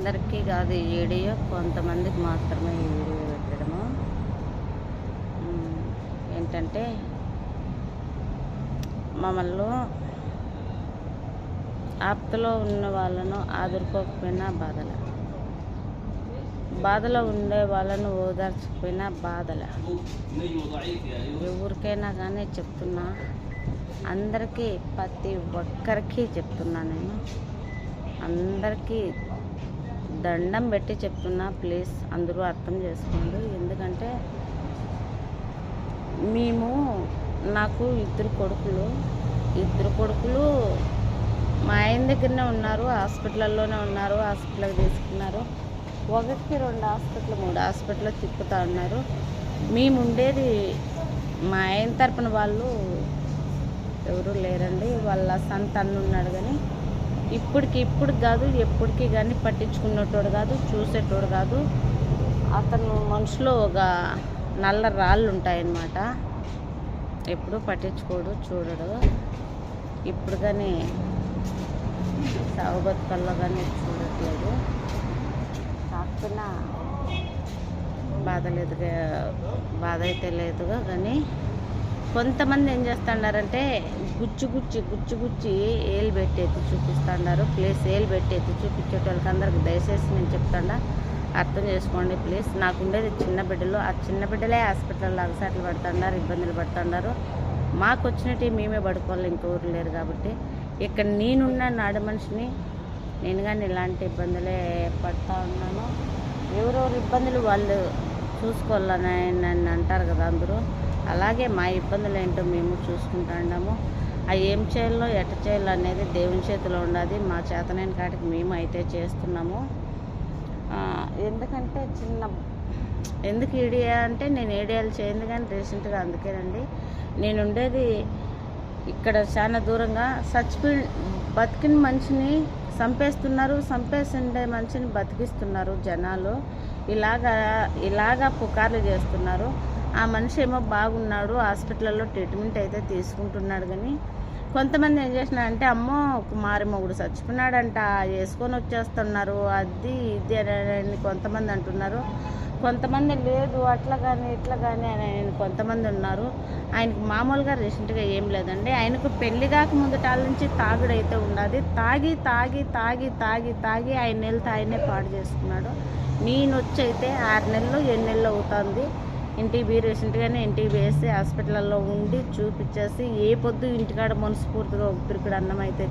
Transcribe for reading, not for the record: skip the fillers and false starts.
అందరికీ కాదు ఈ వీడియో, కొంతమందికి మాత్రమే ఈ వీడియో పెట్టడము. ఏంటంటే మమ్మల్ని ఆప్తలో ఉన్న వాళ్ళను ఆదుకోకపోయినా బాధలో ఉండే వాళ్ళను ఓదార్చకపోయినా ఎవరికైనా కానీ చెప్తున్నా, అందరికీ ప్రతి ఒక్కరికి చెప్తున్నా. నేను అందరికీ దండం పెట్టి చెప్తున్నా, ప్లీజ్ అందరూ అర్థం చేసుకోండి. ఎందుకంటే నాకు ఇద్దరు కొడుకులు మా ఆయన దగ్గరనే ఉన్నారు, హాస్పిటల్లోనే ఉన్నారు. హాస్పిటల్కి తీసుకున్నారు. ఒకటికి 2 హాస్పిటల్ 3 హాస్పిటల్లో తిప్పుతా ఉన్నారు. మేముండేది మా ఆయన తరపున వాళ్ళు ఎవరు లేరండి. వాళ్ళ సంతానం ఉన్నాడు, కానీ ఇప్పుడు కాదు ఎప్పటికీ కానీ పట్టించుకునేటోడు కాదు, చూసేటోడు కాదు. అతను మనసులో ఒక నల్ల రాళ్ళు ఉంటాయన్నమాట. ఎప్పుడు పట్టించుకోడు, చూడడు. ఇప్పుడు కానీ సాగు బతుకల్లో కానీ చూడట్లేదు. కాకపోయినా బాధ అయితే లేదుగా. కానీ కొంతమంది ఏం చేస్తున్నారంటే గుచ్చి ఏలు పెట్టేది చూపిస్తున్నారు. ప్లీజ్ ఏలు పెట్టేది చూపించేటోళ్ళకి అందరికి దయచేసి నేను చెప్తాడా, అర్థం చేసుకోండి ప్లీజ్. నాకుండేది చిన్న బిడ్డలు, ఆ చిన్న బిడ్డలే హాస్పిటల్లో అగసాట్లు పడుతున్నారు, ఇబ్బందులు పడుతున్నారు. మాకు వచ్చినట్టు మేమే పడుకోవాలి, ఇంకెవరు లేరు. కాబట్టి ఇక్కడ నేనున్న నాడు మనిషిని, నేను కానీ ఇలాంటి ఇబ్బందులే పడుతూ ఉన్నాను. ఎవరెవరు ఇబ్బందులు వాళ్ళు చూసుకోవాలని నన్ను అంటారు కదా అందరూ. అలాగే మా ఇబ్బందులు ఏంటో మేము చూసుకుంటాము. అవి ఏం చేయాలో ఎట్ట చేయాలో అనేది దేవుని చేతిలో ఉండదు. మా చేతనైన కాటికి మేము అయితే చేస్తున్నాము. ఎందుకంటే ఎందుకు ఏడియా అంటే నేను ఏడియాలు చేయండి కానీ రీసెంట్గా అందుకేనండి. నేను ఉండేది ఇక్కడ చాలా దూరంగా. బతికిన మనిషిని చంపేస్తున్నారు, చంపేసిండే మనిషిని బతికిస్తున్నారు జనాలు. ఇలాగా పుకార్లు చేస్తున్నారు. ఆ మనిషి ఏమో బాగున్నాడు, హాస్పిటల్లో ట్రీట్మెంట్ అయితే తీసుకుంటున్నాడు. కానీ కొంతమంది ఏం చేసినారంటే, అమ్మో కుమారి మొగుడు చచ్చిపోయినాడంట, వేసుకొని వచ్చేస్తున్నారు, అది ఇది అని కొంతమంది అంటున్నారు. కొంతమంది లేదు అట్లా కానీ ఇట్లా కానీ అని కొంతమంది ఉన్నారు. ఆయనకు మామూలుగా రీసెంట్గా ఏం లేదండి. ఆయనకు పెళ్లి కాక ముందుటాల నుంచి తాగుడైతే ఉన్నది. తాగి తాగి తాగి తాగి తాగి 5 నెలలతో ఆయనే పాడు చేసుకున్నాడు. నేను వచ్చి అయితే 6 నెలలు 7 నెలలు అవుతుంది. రీసెంట్గానే ఇంటికి వేసి హాస్పిటల్లో ఉండి చూపించేసి ఏ పొద్దు ఇంటికాడ మనస్ఫూర్తిగా ఒక పిరికిడు అన్నం అయితే